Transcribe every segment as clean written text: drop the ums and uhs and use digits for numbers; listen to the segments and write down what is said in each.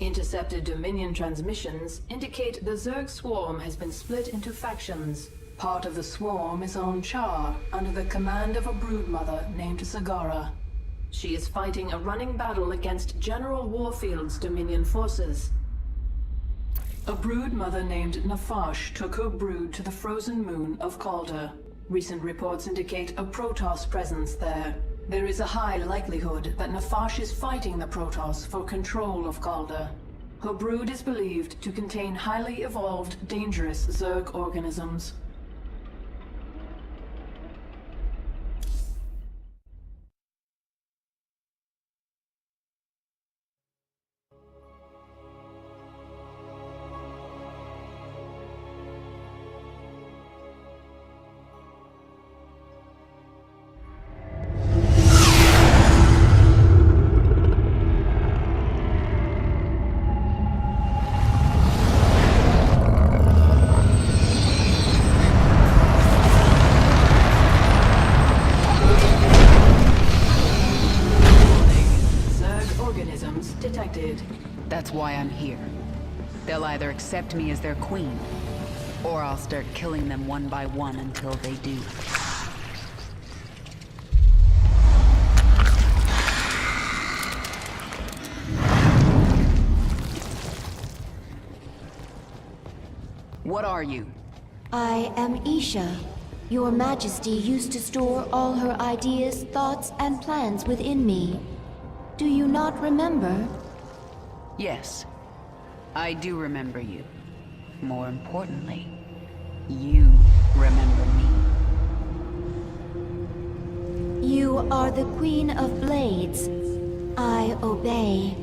Intercepted Dominion transmissions indicate the Zerg swarm has been split into factions. Part of the swarm is on Char, under the command of a broodmother named Sagara. She is fighting a running battle against General Warfield's Dominion forces. A broodmother named Nafash took her brood to the frozen moon of Calder. Recent reports indicate a Protoss presence there. There is a high likelihood that Nafash is fighting the Protoss for control of Calder. Her brood is believed to contain highly evolved, dangerous Zerg organisms. That's why I'm here. They'll either accept me as their queen, or I'll start killing them one by one until they do. What are you? I am Isha. Your Majesty used to store all her ideas, thoughts, and plans within me. Do you not remember? Yes, I do remember you. More importantly, you remember me. You are the Queen of Blades. I obey.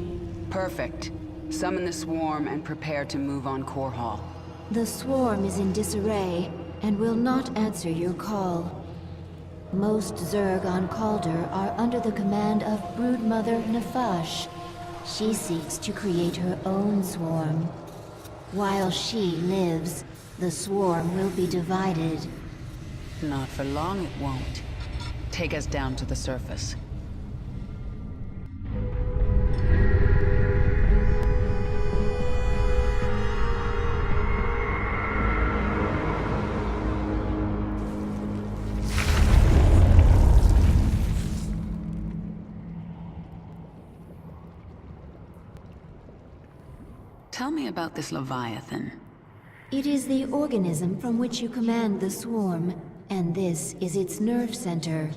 Perfect. Summon the swarm and prepare to move on Core Hall. The swarm is in disarray and will not answer your call. Most Zerg on Calder are under the command of Broodmother Nafash. She seeks to create her own swarm. While she lives, the swarm will be divided. Not for long it won't. Take us down to the surface. Tell me about this Leviathan. It is the organism from which you command the swarm, and this is its nerve center.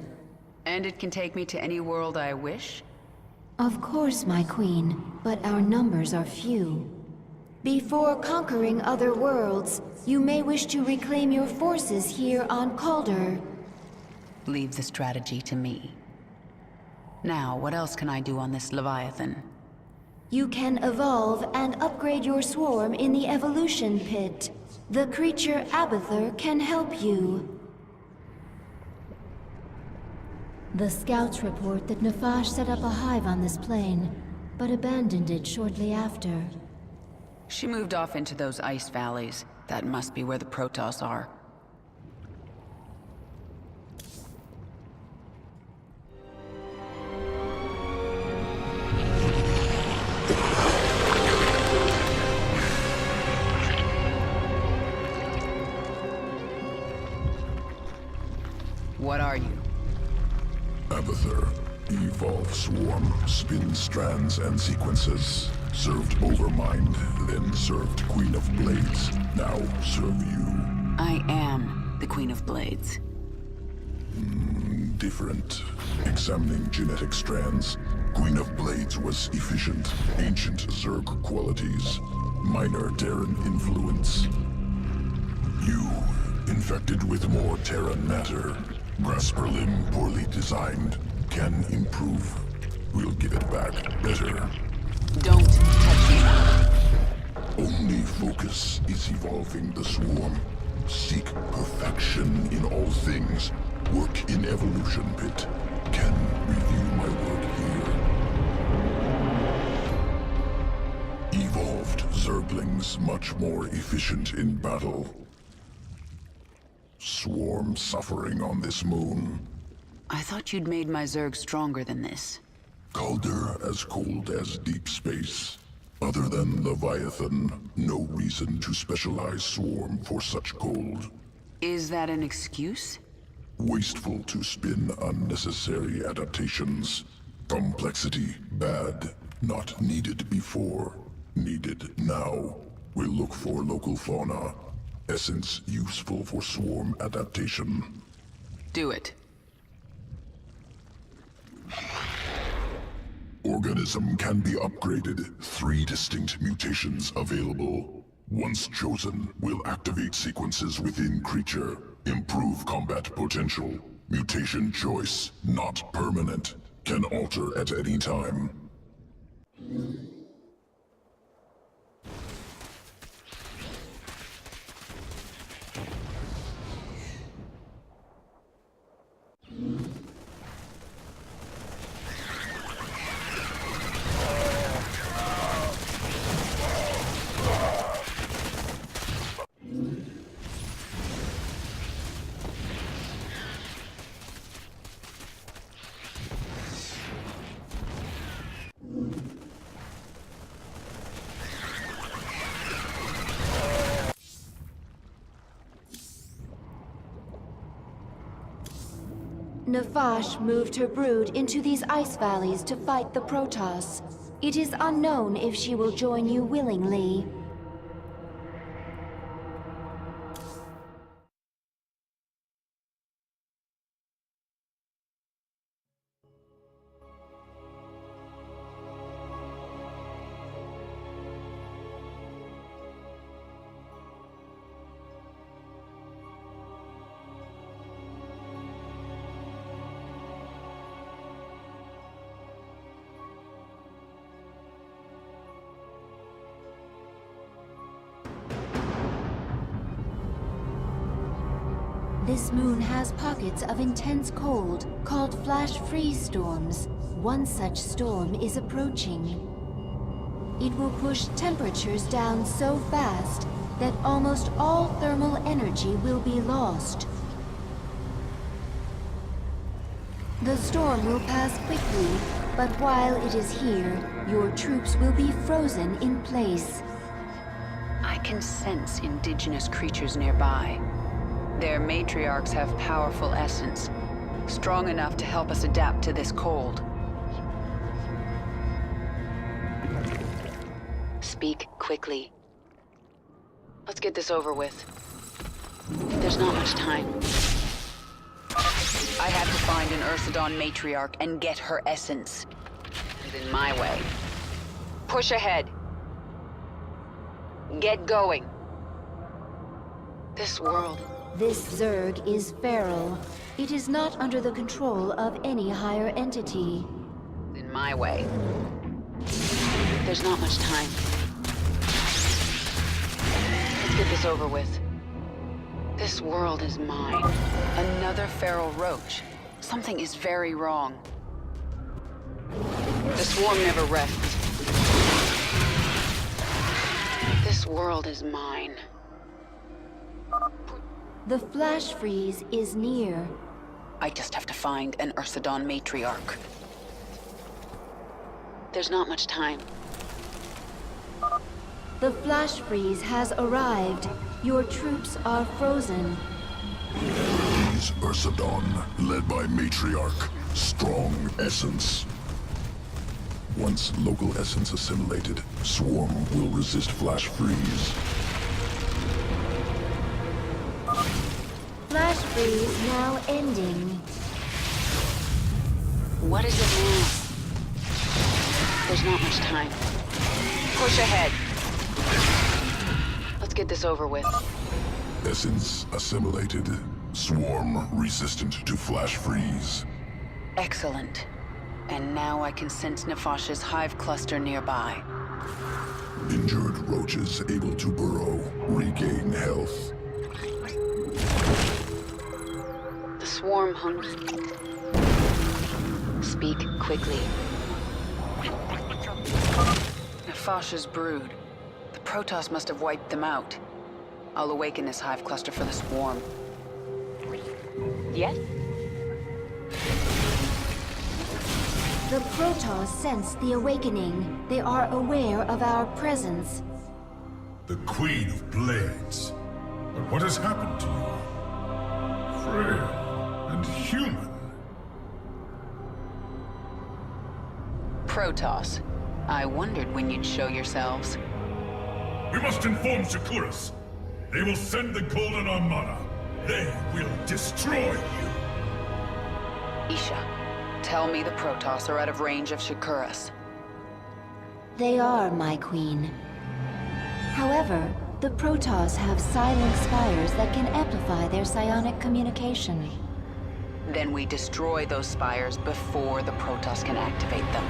And it can take me to any world I wish? Of course, my queen, but our numbers are few. Before conquering other worlds, you may wish to reclaim your forces here on Calder. Leave the strategy to me. Now, what else can I do on this Leviathan? You can evolve and upgrade your swarm in the evolution pit. The creature Abathur can help you. The scouts report that Nafash set up a hive on this plane, but abandoned it shortly after. She moved off into those ice valleys. That must be where the Protoss are. What are you? Abathur. Evolve swarm, spin strands and sequences. Served Overmind, then served Queen of Blades. Now serve you. I am the Queen of Blades. Different. Examining genetic strands. Queen of Blades was efficient, ancient Zerg qualities. Minor Terran influence. You, infected with more Terran matter. Grasper limb poorly designed. Can improve. We'll give it back better. Don't touch me. Only focus is evolving the swarm. Seek perfection in all things. Work in evolution pit. Can review my work here. Evolved Zerglings much more efficient in battle. Swarm suffering on this moon. I thought you'd made my Zerg stronger than this. Calder as cold as deep space. Other than Leviathan, no reason to specialize Swarm for such cold. Is that an excuse? Wasteful to spin unnecessary adaptations. Complexity, bad. Not needed before. Needed now. We'll look for local fauna. Essence useful for swarm adaptation. Do it. Organism can be upgraded. 3 distinct mutations available. Once chosen, will activate sequences within creature. Improve combat potential. Mutation choice, not permanent. Can alter at any time. Nefash moved her brood into these ice valleys to fight the Protoss. It is unknown if she will join you willingly. This moon has pockets of intense cold, called flash freeze storms. One such storm is approaching. It will push temperatures down so fast that almost all thermal energy will be lost. The storm will pass quickly, but while it is here, your troops will be frozen in place. I can sense indigenous creatures nearby. Their matriarchs have powerful essence, strong enough to help us adapt to this cold. Speak quickly. Let's get this over with. There's not much time. I have to find an Ursidon matriarch and get her essence. It's in my way. Push ahead. Get going. This world... This Zerg is feral. It is not under the control of any higher entity. In my way. There's not much time. Let's get this over with. This world is mine. Another feral roach. Something is very wrong. The swarm never rests. This world is mine. The flash freeze is near. I just have to find an Ursidon matriarch. There's not much time. The flash freeze has arrived. Your troops are frozen. These Ursidon, led by Matriarch. Strong essence. Once local essence assimilated, Swarm will resist flash freeze. Flash freeze now ending. What is it now? There's not much time. Push ahead. Let's get this over with. Essence assimilated. Swarm resistant to flash freeze. Excellent. And now I can sense Nefash's hive cluster nearby. Injured roaches able to burrow, regain health. The swarm hungry. Speak quickly. Nefash's brood. The Protoss must have wiped them out. I'll awaken this hive cluster for the swarm. Yes? The Protoss sense the awakening. They are aware of our presence. The Queen of Blades. But what has happened to you? Frail and human. Protoss. I wondered when you'd show yourselves. We must inform Shakuras. They will send the Golden Armada. They will destroy you. Isha, tell me the Protoss are out of range of Shakuras. They are, my queen. However, the Protoss have silent spires that can amplify their psionic communication. Then we destroy those spires before the Protoss can activate them.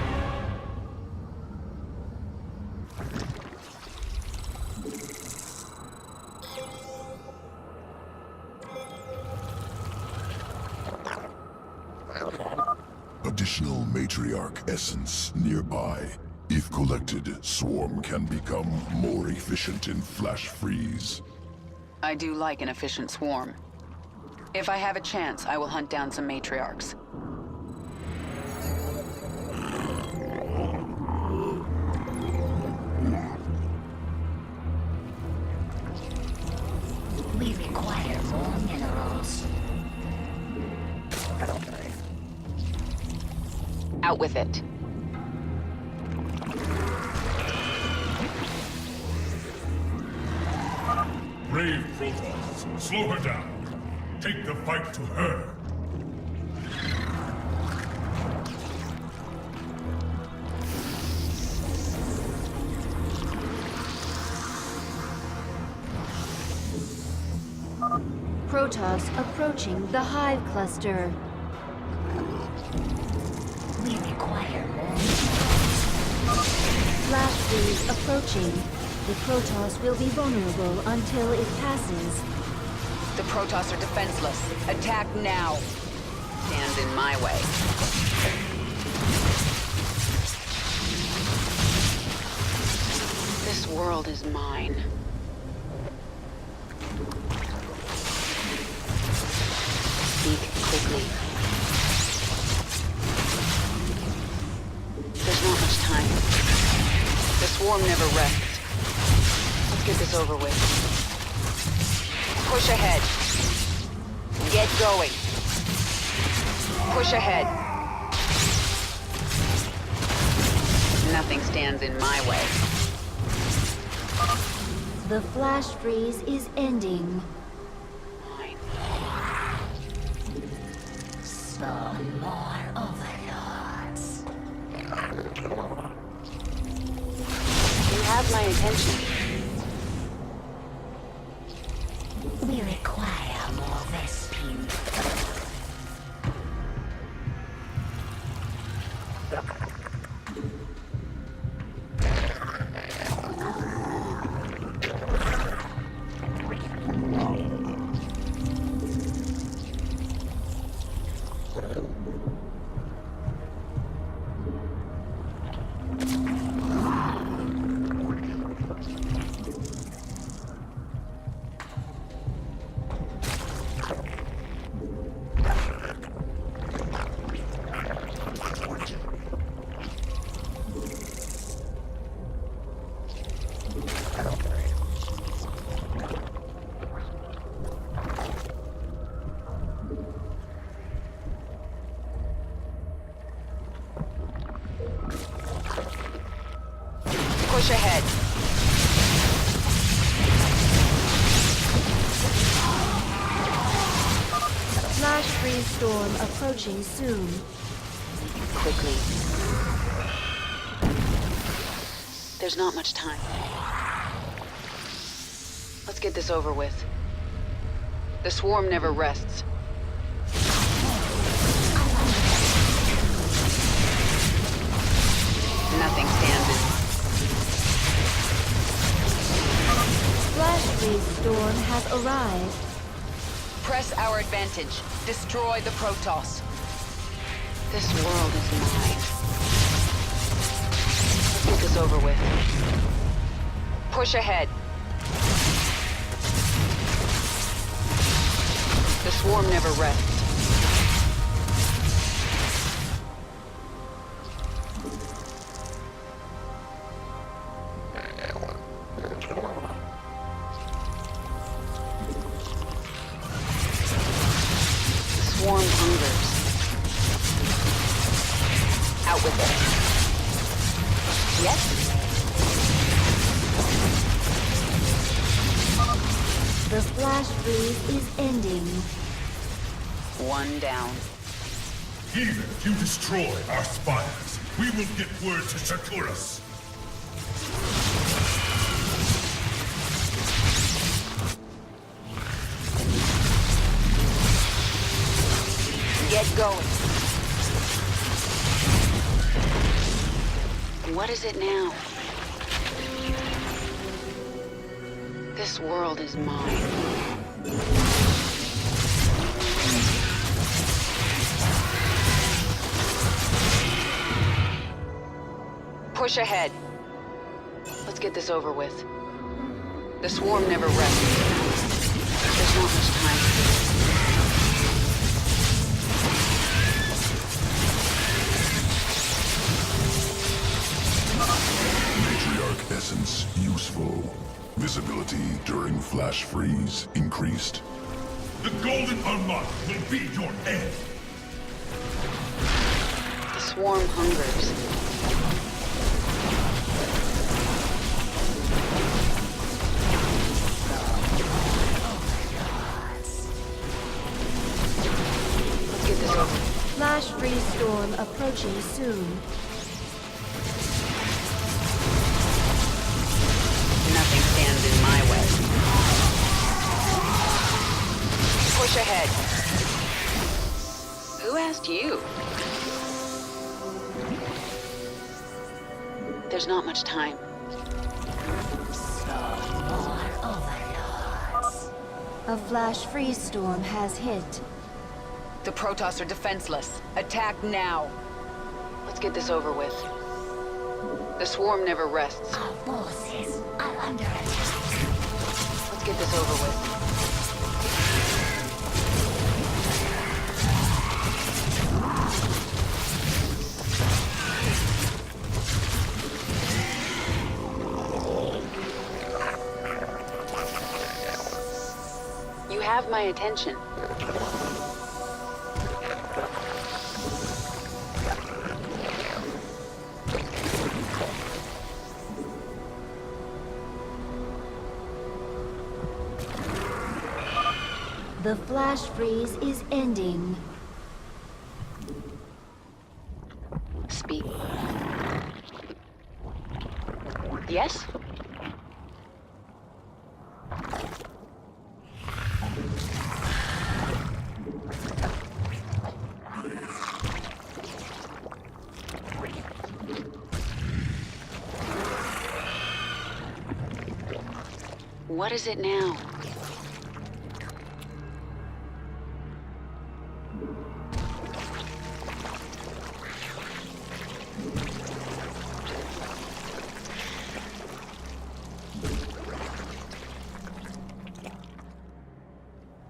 Additional matriarch essence nearby. If collected, Swarm can become more efficient in flash freeze. I do like an efficient swarm. If I have a chance, I will hunt down some matriarchs. We require more minerals. Out with it. Brave Protoss, slow her down. Take the fight to her. Protoss approaching the Hive Cluster. We require more. Flash freeze approaching. The Protoss will be vulnerable until it passes. The Protoss are defenseless. Attack now. Stand in my way. This world is mine. Speak quickly. There's not much time. The swarm never rests. Let's get this over with. Push ahead. Get going. Push ahead. Nothing stands in my way. The flash freeze is ending. Mine. Some more overlords. You have my attention. We require more Vespene. Push ahead. Flash freeze storm approaching soon. Quickly. There's not much time. Let's get this over with. The swarm never rests. Nothing stands in. Flash freeze storm has arrived. Press our advantage. Destroy the Protoss. This world is mine. Let's get this over with. Push ahead. The swarm never rests. Yes? The flash freeze is ending. One down. Even if you destroy our spires, we will get word to Sakuras. Get going. What is it now? This world is mine. Push ahead. Let's get this over with. The swarm never rests. There's not much time. Matriarch essence useful. Visibility during flash freeze increased. The Golden Armada will be your end. The swarm hungers. Let's get this over. Flash freeze storm approaching soon. Nothing stands in my way. Push ahead. Who asked you? There's not much time. A flash freeze storm has hit. The Protoss are defenseless. Attack now. Let's get this over with. The swarm never rests. Our forces are under attack. Let's get this over with. You have my attention. The flash freeze is ending. Speak. Yes? What is it now?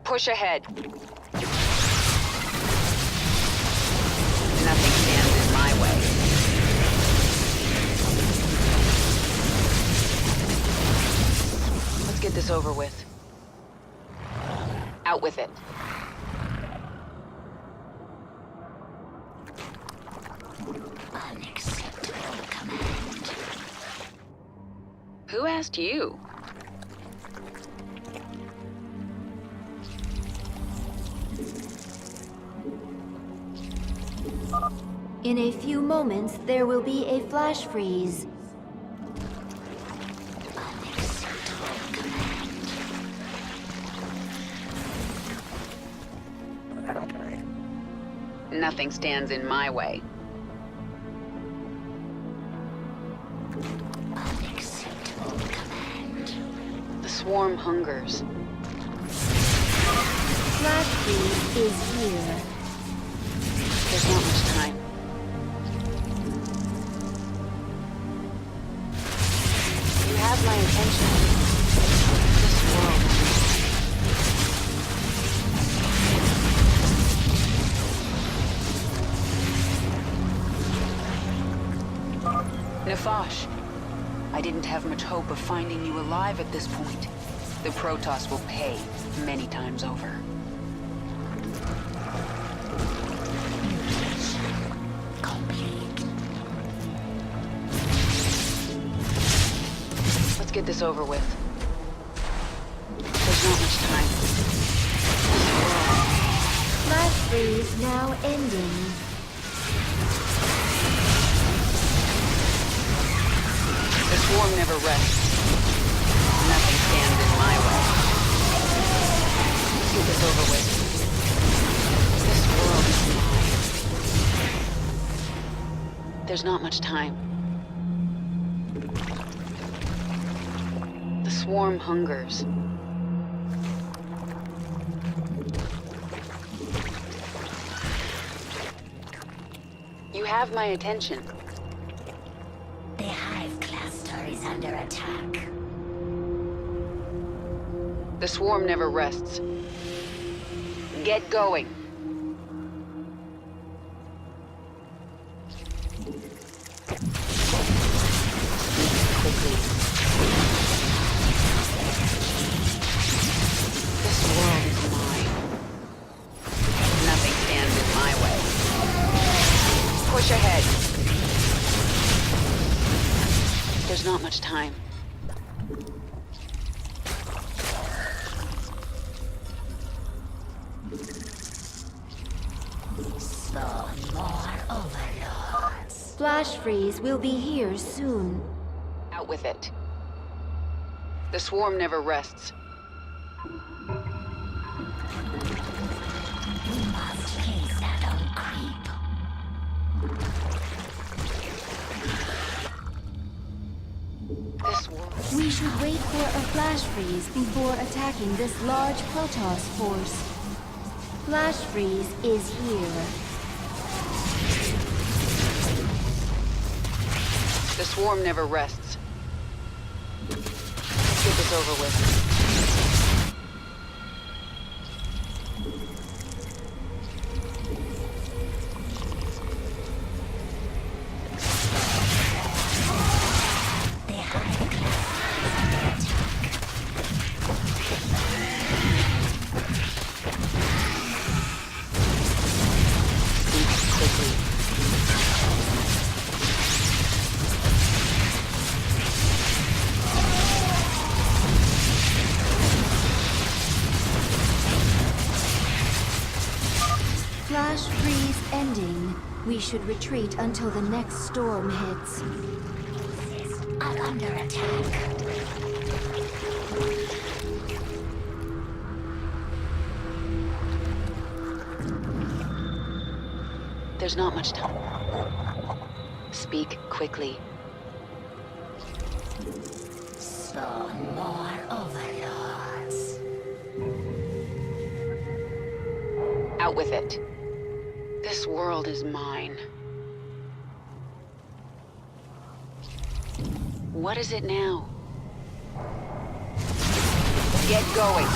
Push ahead. Nothing stands in my way. Let's get this over with. Out with it. Unacceptable command. Who asked you? In a few moments, there will be a flash freeze. Unacceptable command. Nothing stands in my way. Unacceptable command. The swarm hungers. Flash freeze is here. There's not much time. You have my attention. This world. Nefash, I didn't have much hope of finding you alive at this point. The Protoss will pay many times over. Let's get this over with. There's not much time. Flash freeze now ending. The swarm never rests. Nothing stands in my way. Let's get this over with. This world is mine. There's not much time. The swarm hungers. You have my attention. The hive cluster is under attack. The swarm never rests. Get going. Quickly. This world is mine. Nothing stands in my way. Push ahead. There's not much time. Spawn more overlords. Flash freeze will be here soon. Out with it. The swarm never rests. We must chase that old creep. This world. We should wait for a flash freeze before attacking this large Protoss force. Flash freeze is here. The swarm never rests. Let's get this over with. The hive cluster is under attack. Quickly. Flash freeze ending. We should retreat until the next storm hits. Are under attack. There's not much time. Speak quickly. Spawn more overlords. Out with it. This world is mine. What is it now? Get going.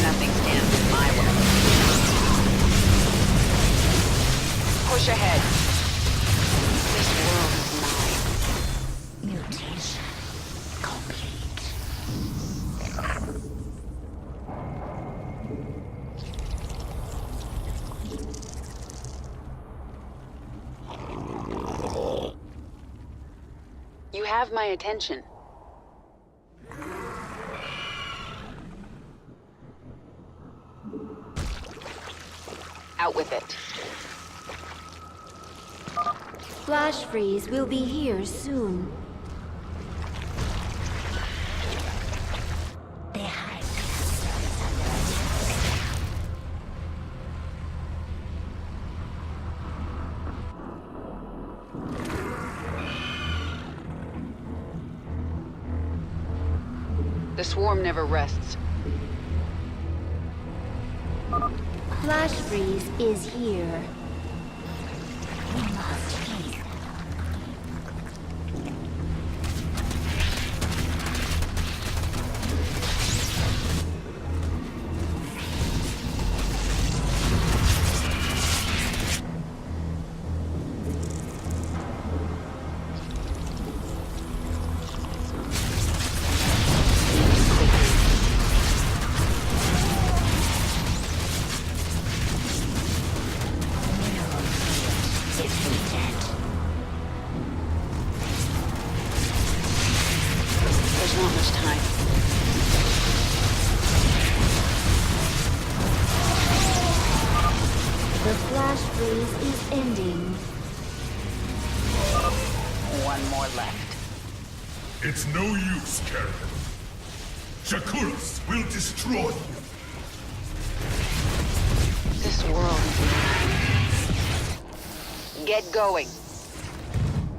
Nothing stands in my way. Push ahead. This world is mine. Mutation complete. You have my attention. Out with it. Flash freeze will be here soon. The hive cluster is under attack. The swarm never rests. Flash freeze is here. We must chase them. not much time. The flash freeze is ending. One more left. It's no use, Karen. Shakuras will destroy you. This world is mine. Get going.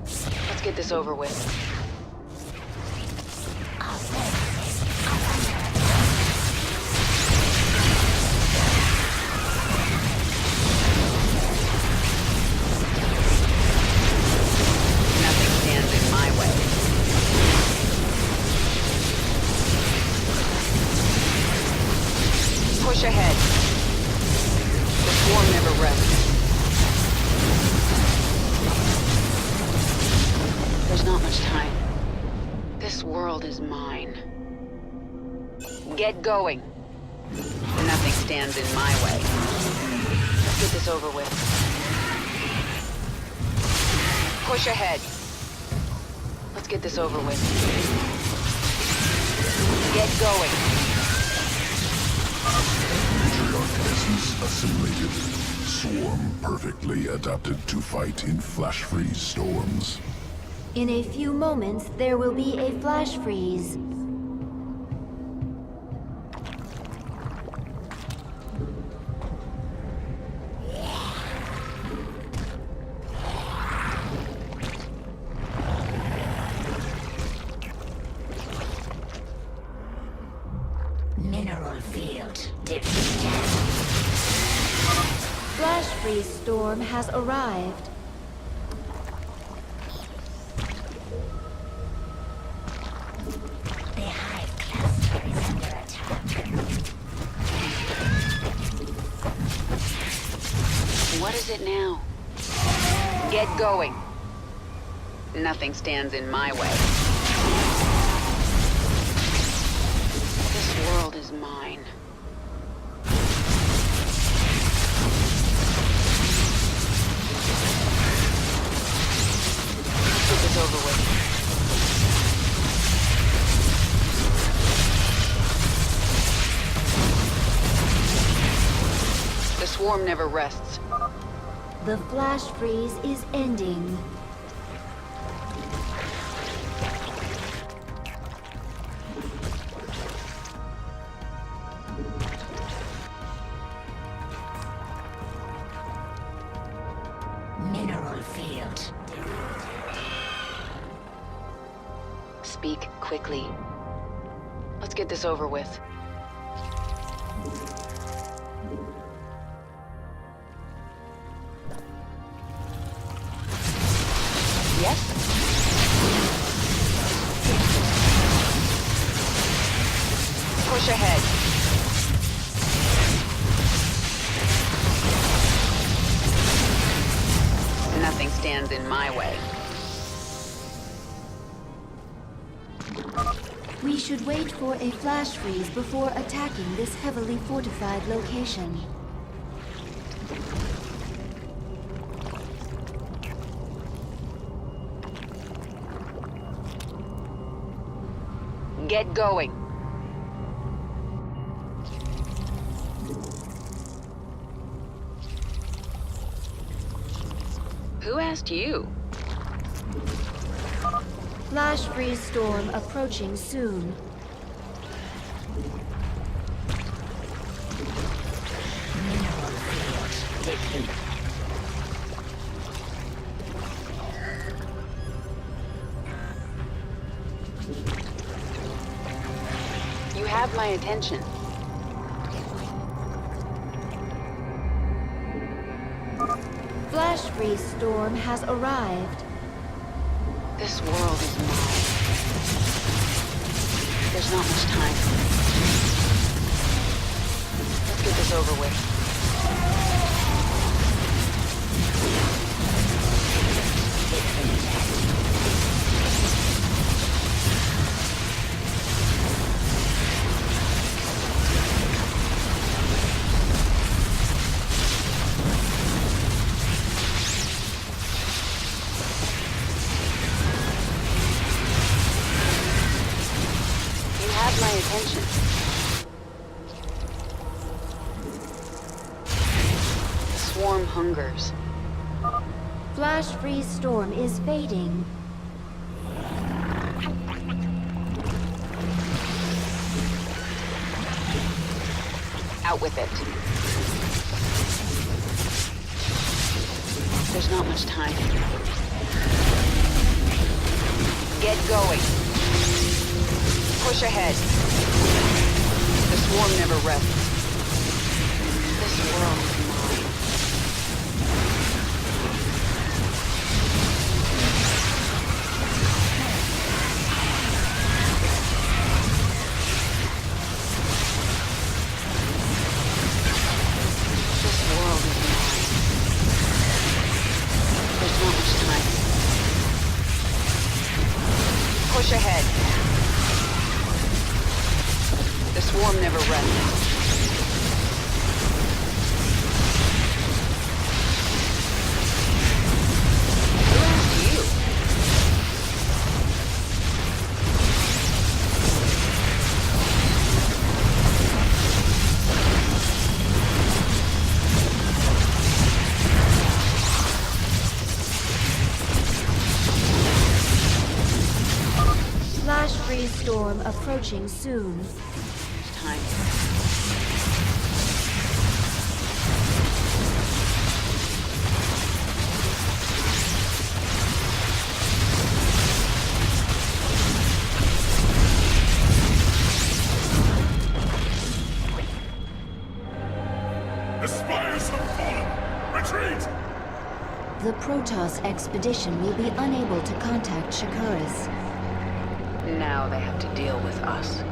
Let's get this over with. Nothing stands in my way. Push ahead. The swarm never rests. There's not much time. This world is mine. Get going. Nothing stands in my way. Let's get this over with. Push ahead. Let's get this over with. Get going. Matriarch essence assimilated. Swarm perfectly adapted to fight in flash freeze storms. In a few moments, there will be a flash freeze. Mineral field depleted. Flash freeze storm has arrived. The hive cluster is under attack. What is it now? Get going. Nothing stands in my way. This world is mine. Let's get this over with. The swarm never rests. The flash freeze is ending. Mineral field. Speak quickly. Let's get this over with. Yes? Push ahead. Nothing stands in my way. We should wait for a flash freeze before attacking this heavily fortified location. Get going. Who asked you? Flash freeze storm approaching soon. Mineral field depleted. You have my attention. Flash freeze storm has arrived. This world is mine. There's not much time. Let's get this over with. attention. The swarm hungers. Flash freeze storm is fading. Out with it. There's not much time. Get going. Push ahead. The swarm never rests. This world is mine. This world is mine. There's not much time. Push ahead. The swarm never rests. Who asked you? Flash freeze storm approaching soon. Time. The spires have fallen! Retreat! The Protoss expedition will be unable to contact Shakuras. Now they have to deal with us.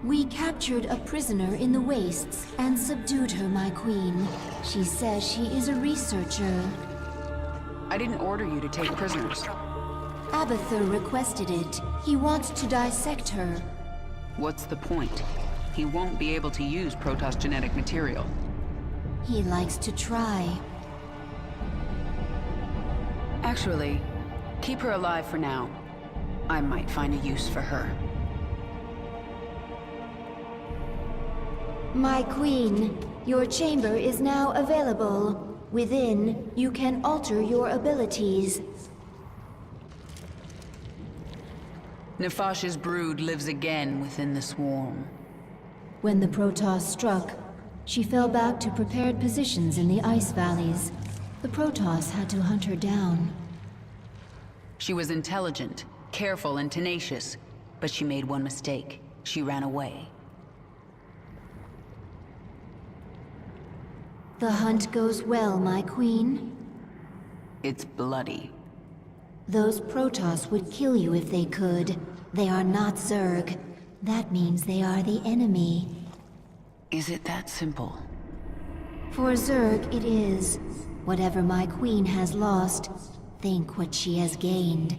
We captured a prisoner in the wastes and subdued her, my queen. She says she is a researcher. I didn't order you to take prisoners. Abathur requested it. He wants to dissect her. What's the point? He won't be able to use Protoss genetic material. He likes to try. Actually, keep her alive for now. I might find a use for her. My queen, your chamber is now available. Within, you can alter your abilities. Nefash's brood lives again within the swarm. When the Protoss struck, she fell back to prepared positions in the ice valleys. The Protoss had to hunt her down. She was intelligent, careful, and tenacious, but she made one mistake. She ran away. The hunt goes well, my queen. It's bloody. Those Protoss would kill you if they could. They are not Zerg. That means they are the enemy. Is it that simple? For Zerg, it is. Whatever my queen has lost, think what she has gained.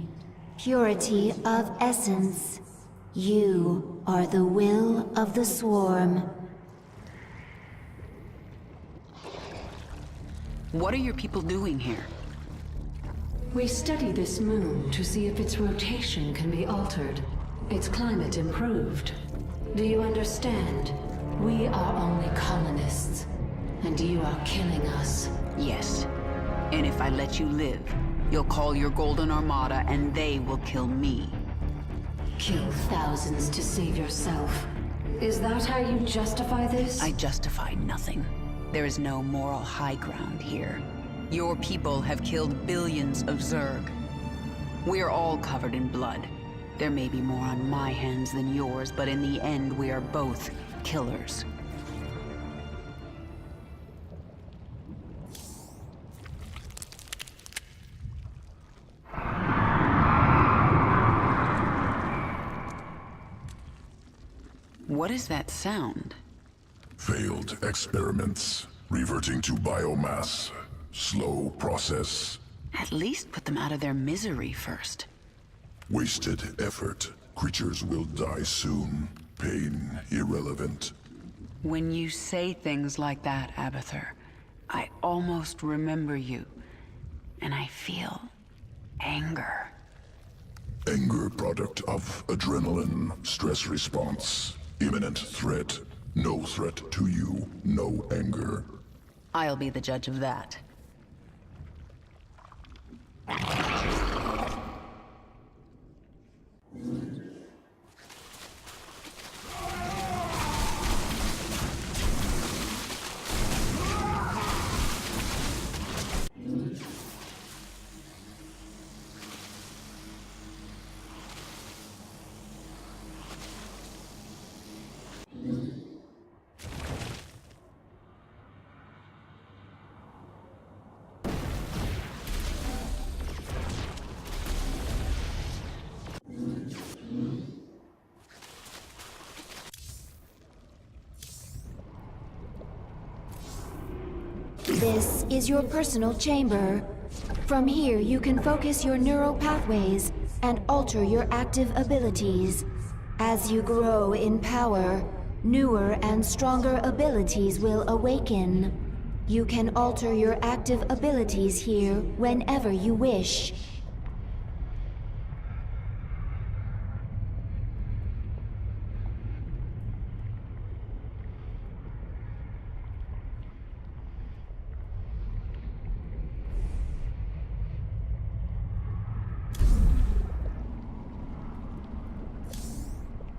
Purity of essence. You are the will of the swarm. What are your people doing here? We study this moon to see if its rotation can be altered, its climate improved. Do you understand? We are only colonists, and you are killing us. Yes. And if I let you live, you'll call your Golden Armada and they will kill me. Kill thousands to save yourself. Is that how you justify this? I justify nothing. There is no moral high ground here. Your people have killed billions of Zerg. We are all covered in blood. There may be more on my hands than yours, but in the end, we are both killers. What is that sound? Failed experiments. Reverting to biomass. Slow process. At least put them out of their misery first. Wasted effort. Creatures will die soon. Pain irrelevant. When you say things like that, Abathur, I almost remember you. And I feel anger. Anger product of adrenaline. Stress response. Imminent threat. No threat to you. No anger. I'll be the judge of that. This is your personal chamber. From here, you can focus your neural pathways and alter your active abilities. As you grow in power, newer and stronger abilities will awaken. You can alter your active abilities here whenever you wish.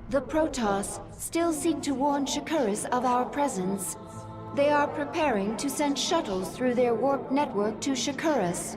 The Protoss still seek to warn Shakuras of our presence. They are preparing to send shuttles through their warp network to Shakuras.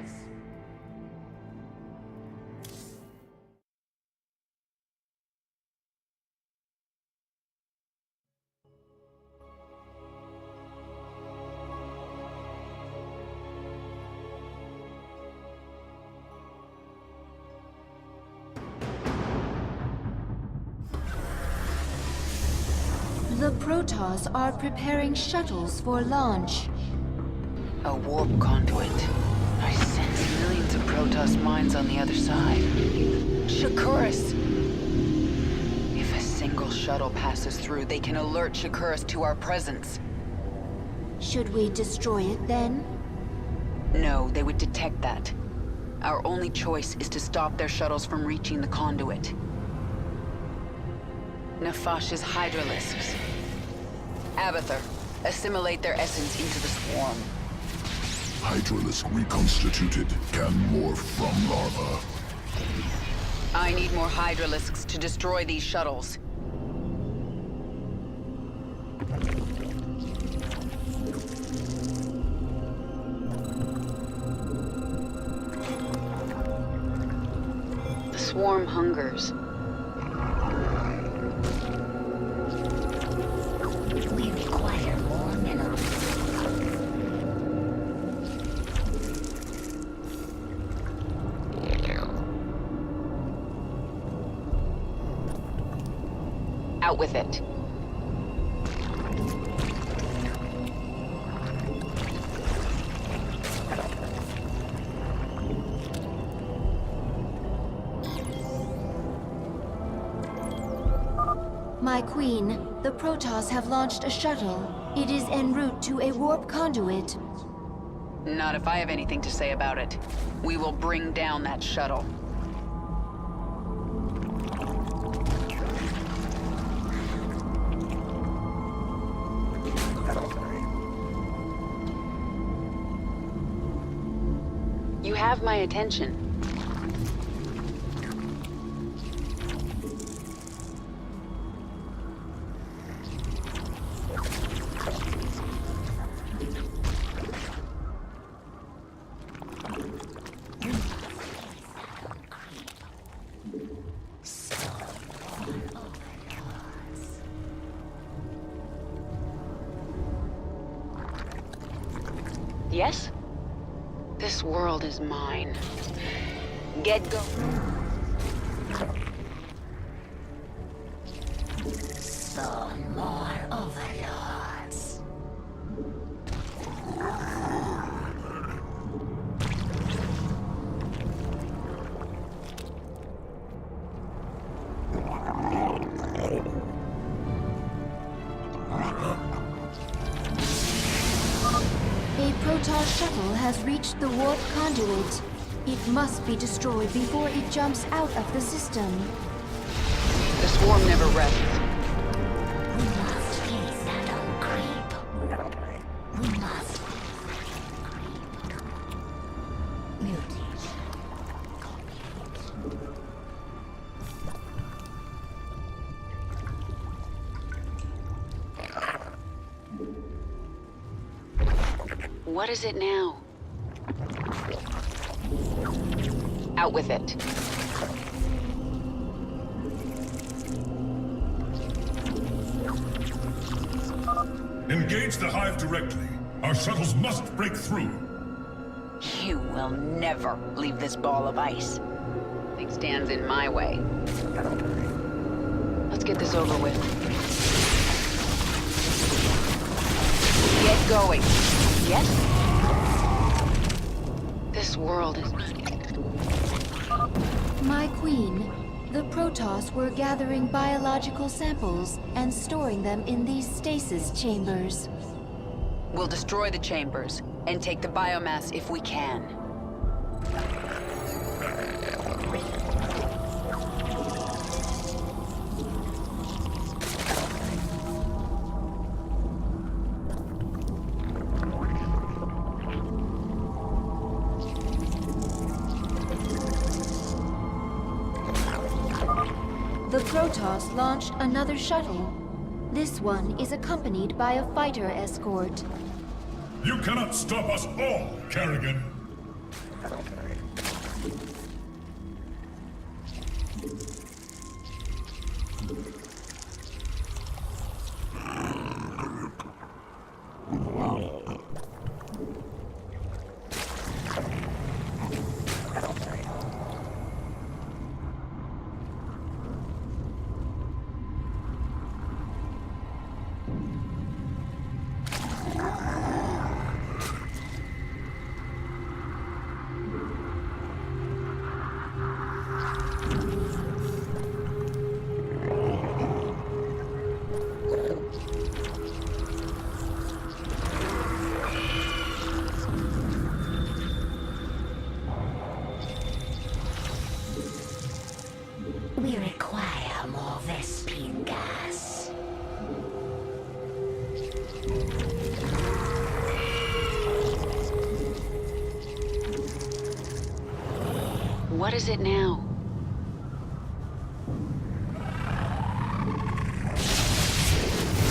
The Protoss are preparing shuttles for launch. A warp conduit. I sense millions of Protoss minds on the other side. Shakuras! If a single shuttle passes through, they can alert Shakuras to our presence. Should we destroy it then? No, they would detect that. Our only choice is to stop their shuttles from reaching the conduit. Nefash's Hydralisks. Abathur, assimilate their essence into the swarm. Hydralisk reconstituted. Can morph from larva. I need more Hydralisks to destroy these shuttles. The swarm hungers. We require more minerals. Out with it. My queen, the Protoss have launched a shuttle. It is en route to a warp conduit. Not if I have anything to say about it. We will bring down that shuttle. You have my attention. Yes? This world is mine. Get go. Spawn more overlords. Protoss shuttle has reached the warp conduit. It must be destroyed before it jumps out of the system. The swarm never rests. We must face that old creep. We must. Mutation complete. What is it now? Out with it. Engage the hive directly. Our shuttles must break through. You will never leave this ball of ice. Nothing stands in my way. Let's get this over with. Get going. Yes? This world is... My queen, the Protoss were gathering biological samples and storing them in these stasis chambers. We'll destroy the chambers and take the biomass if we can. The Protoss launched another shuttle. This one is accompanied by a fighter escort. You cannot stop us all, Kerrigan. We require more Vespene gas. What is it now?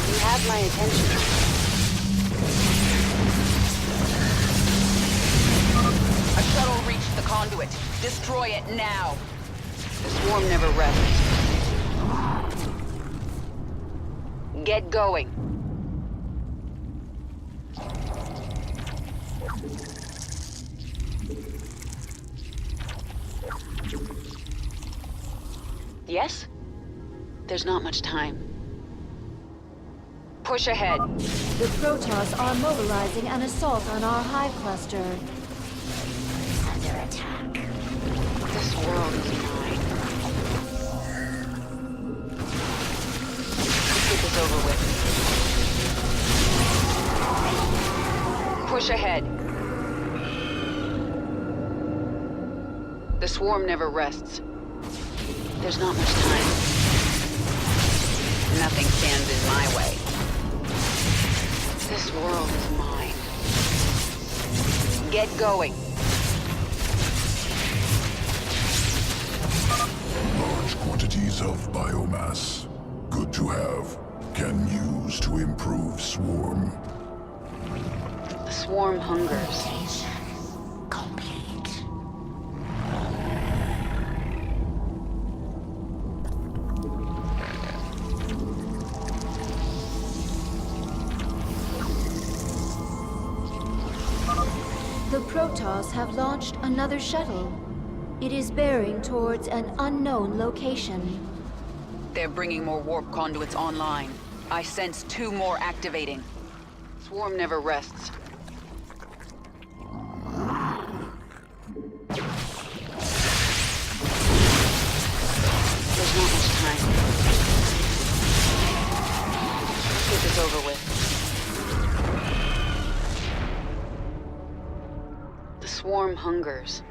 You have my attention. A shuttle reached the conduit. Destroy it now. The swarm never rests. Get going. Yes? There's not much time. Push ahead. The Protoss are mobilizing an assault on our hive cluster. Under attack. This world is mine. Let's get this over with. Push ahead. The swarm never rests. There's not much time. Nothing stands in my way. This world is mine. Get going. Large quantities of biomass. Good to have. Can use to improve swarm. The swarm hungers. Mutation complete. The Protoss have launched another shuttle. It is bearing towards an unknown location. They're bringing more warp conduits online. I sense 2 more activating. Swarm never rests. There's not much time. Let's get this over with. swarm hungers.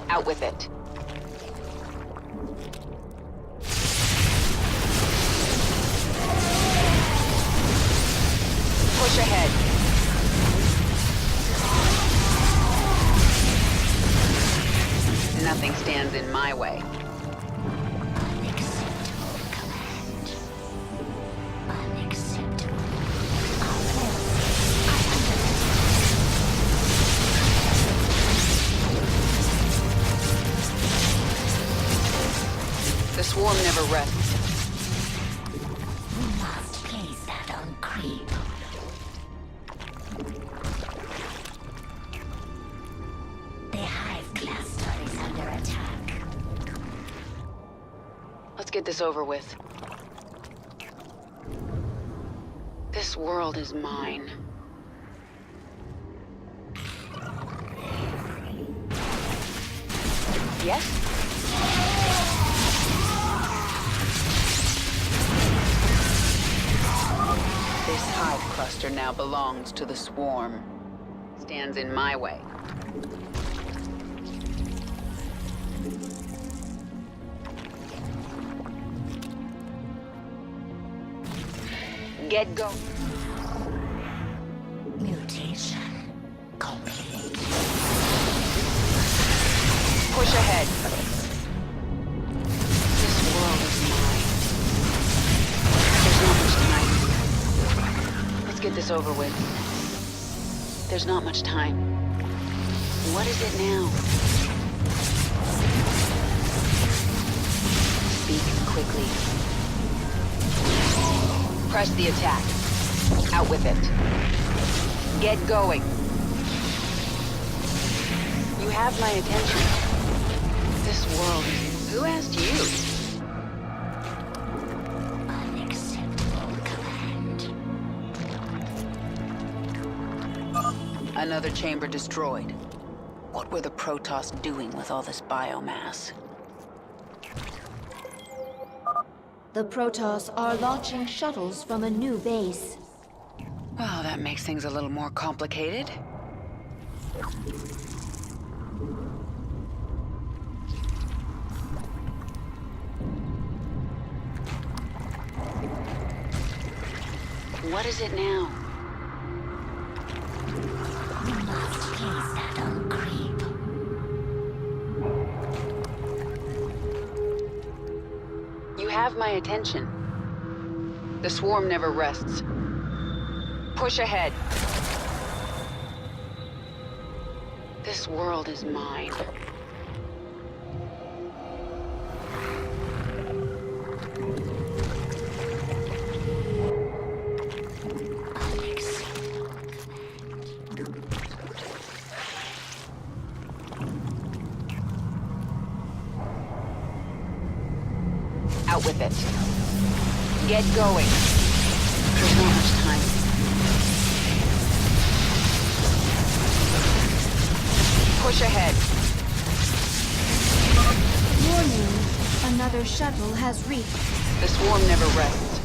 Out with it. Push ahead. Nothing stands in my way. Unacceptable command. Unacceptable. Our forces are under attack. The swarm never rests. We must place that on creep. The hive cluster is under attack. Let's get this over with. This world is mine. Yes? This hive cluster now belongs to the swarm. Stands in my way. Get go. Mutation complete. Push ahead. This world is mine. There's not much time. Let's get this over with. There's not much time. What is it now? Speak quickly. Press the attack. Out with it. Get going. You have my attention. This world is... Who asked you? Unacceptable command. Another chamber destroyed. What were the Protoss doing with all this biomass? The Protoss are launching shuttles from a new base. Well, that makes things a little more complicated. What is it now? We must place that on creep. You have my attention. The swarm never rests. Push ahead. This world is mine. Unacceptable Out with it. Get going. There's not much time. Push ahead. Warning, another shuttle has reached. The swarm never rests.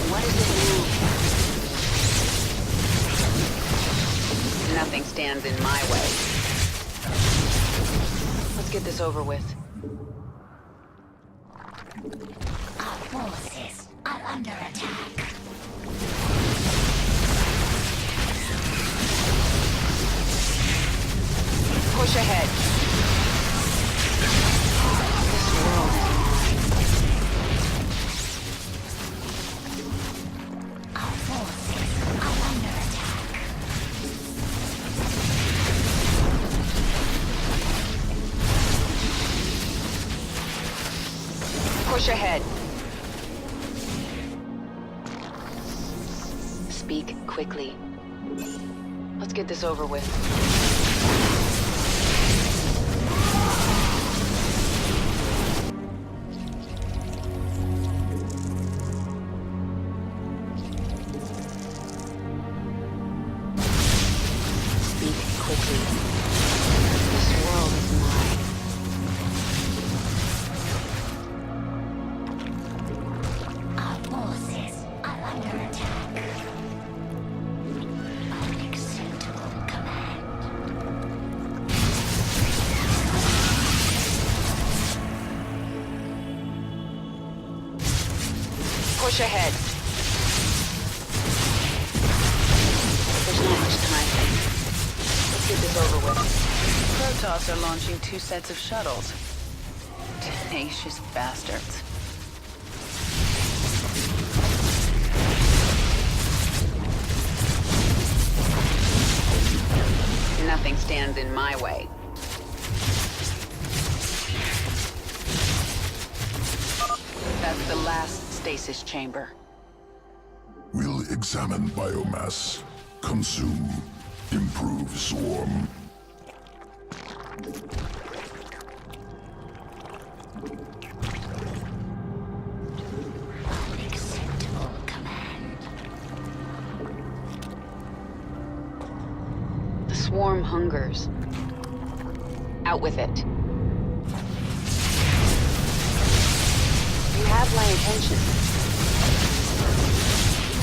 What is it now? Nothing stands in my way. Let's get this over with. Our forces are under attack. Push ahead. This world is mine. Our forces are under attack. Push ahead. Speak quickly. Let's get this over with. Speak quickly. This world is mine. Push ahead. There's not much time. Let's get this over with. Protoss are launching 2 sets of shuttles. Tenacious bastards. Nothing stands in my way. That's the last stasis chamber. We'll examine biomass. Consume. Improve swarm. Unacceptable command. The swarm hungers. Out with it. You have my attention.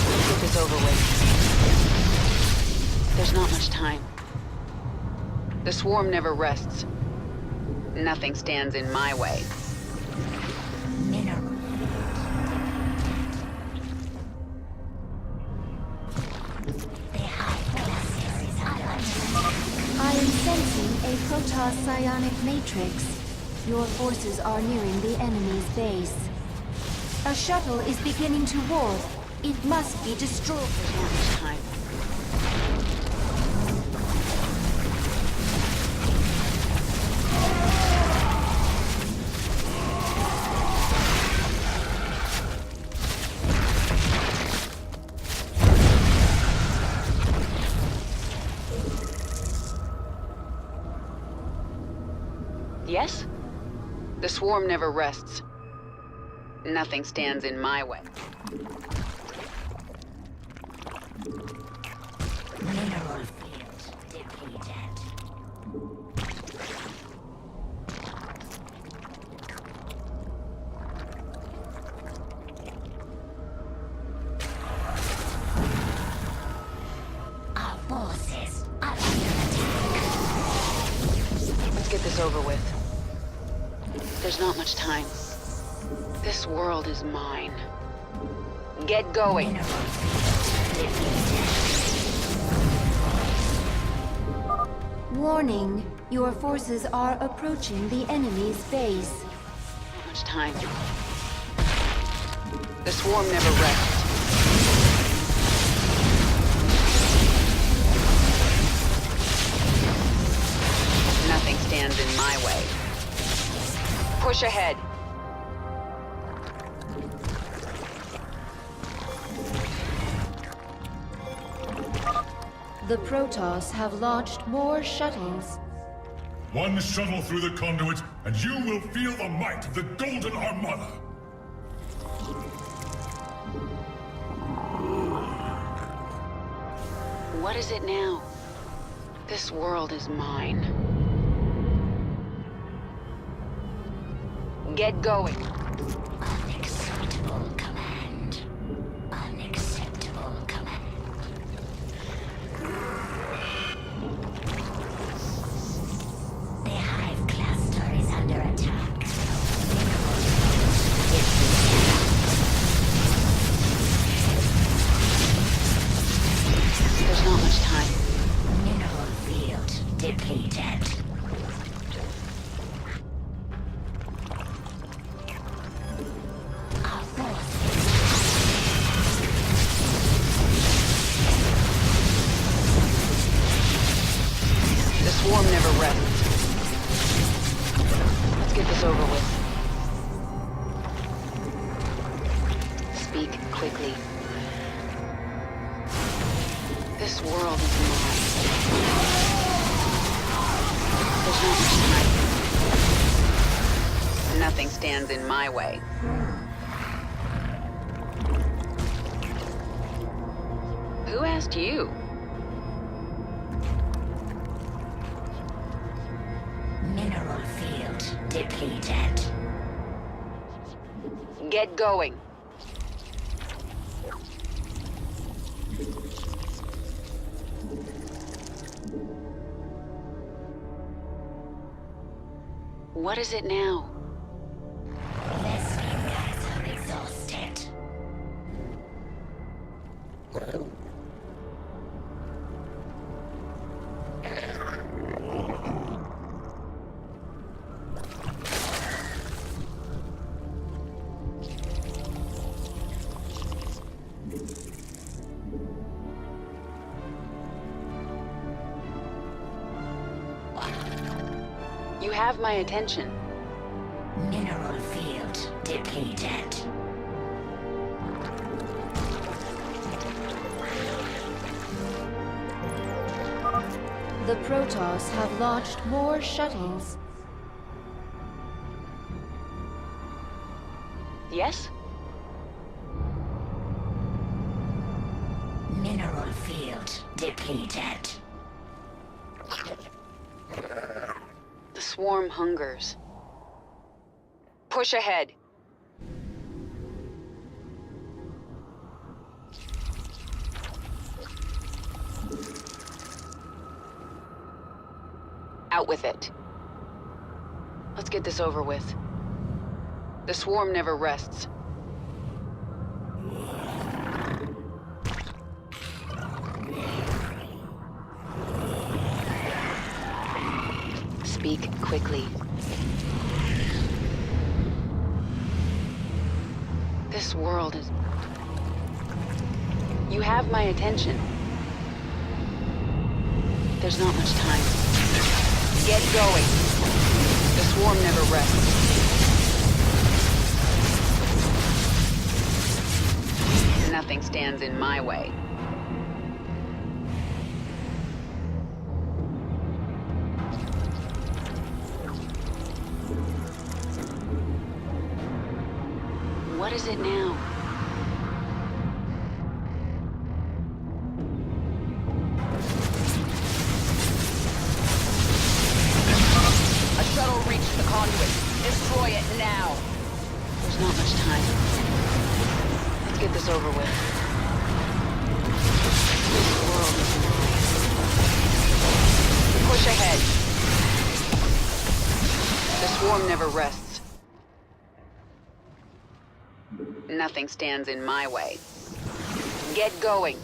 Let's get this over with. There's not much time. The swarm never rests. Nothing stands in my way. Mineral. The high glaciers under I am sensing a Protoss psionic matrix. Your forces are nearing the enemy's base. A shuttle is beginning to warp. It must be destroyed. There's not much time. Yes? The swarm never rests. Nothing stands in my way. mineral field depleted. Our forces are under attack. Let's get this over with. There's not much time. This world is mine. Get going. Mineral field depleted. Warning, your forces are approaching the enemy's base. Not much time. The swarm never rests. Nothing stands in my way. Push ahead. The Protoss have launched more shuttles. One shuttle through the conduit, and you will feel the might of the Golden Armada. What is it now? This world is mine. Get going. Unacceptable command. Unacceptable command. The hive cluster is under attack. There's not much time. Mineral field depleted. Our forces The swarm never rests. Let's get this over with. Speak quickly. This world is mine. There's not much time. Nothing stands in my way. Who asked you? mineral field depleted. Get going. What is it now? The fingers are exhausted. You have my attention. Mineral field depleted. The Protoss have launched more shuttles. Yes? Mineral field depleted. The swarm hungers. Push ahead. Out with it. Let's get this over with. The swarm never rests. Speak quickly. This world is... You have my attention. There's not much time. Get going. The swarm never rests. Nothing stands in my way. What is it now? A shuttle reached the conduit. Destroy it now. There's not much time. Let's get this over with. This world is mine. Push ahead. The swarm never rests. Nothing stands in my way. Get going.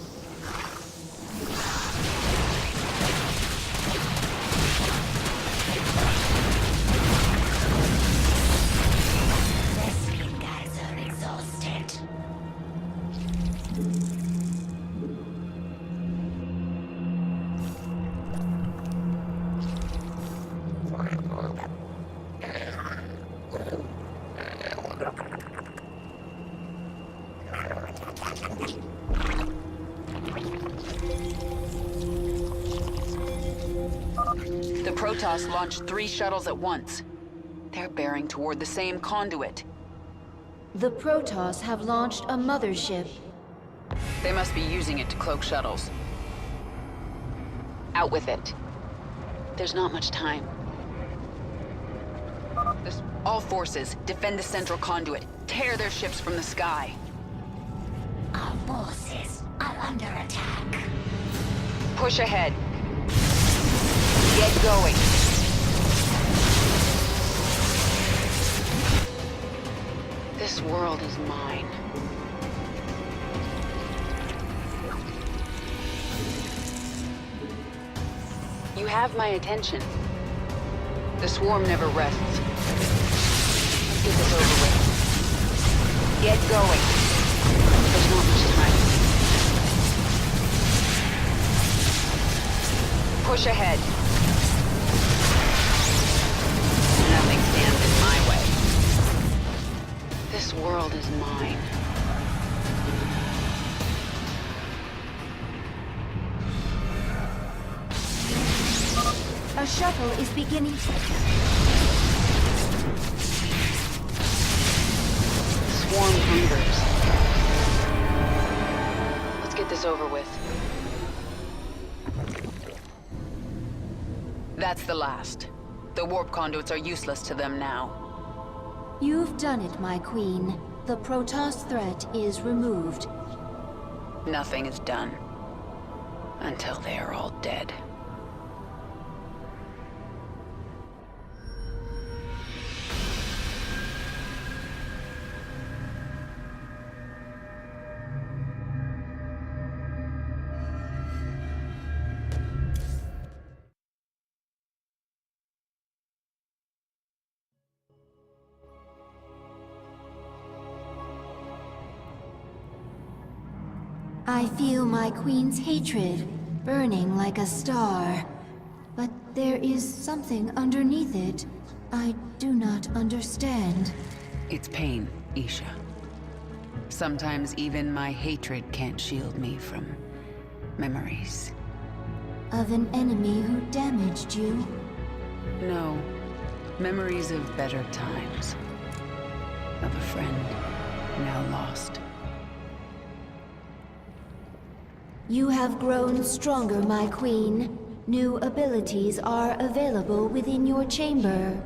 Rescue guys are exhausted. The Protoss launched 3 shuttles at once. They're bearing toward the same conduit. The Protoss have launched a mothership. They must be using it to cloak shuttles. Out with it. There's not much time. All forces, defend the central conduit. Tear their ships from the sky. Our forces are under attack. Push ahead. Get going. This world is mine. You have my attention. The swarm never rests. Let's get this over with. Get going. There's not much time. Push ahead. Nothing stands in my way. This world is mine. A shuttle is beginning to... Swarm hungers. Let's get this over with. That's the last. The warp conduits are useless to them now. You've done it, my queen. The Protoss threat is removed. Nothing is done. Until they are all dead. I feel my queen's hatred burning like a star. But there is something underneath it. I do not understand. It's pain, Isha. Sometimes even my hatred can't shield me from memories. Of an enemy who damaged you? No. Memories of better times. Of a friend now lost. You have grown stronger, my queen. New abilities are available within your chamber.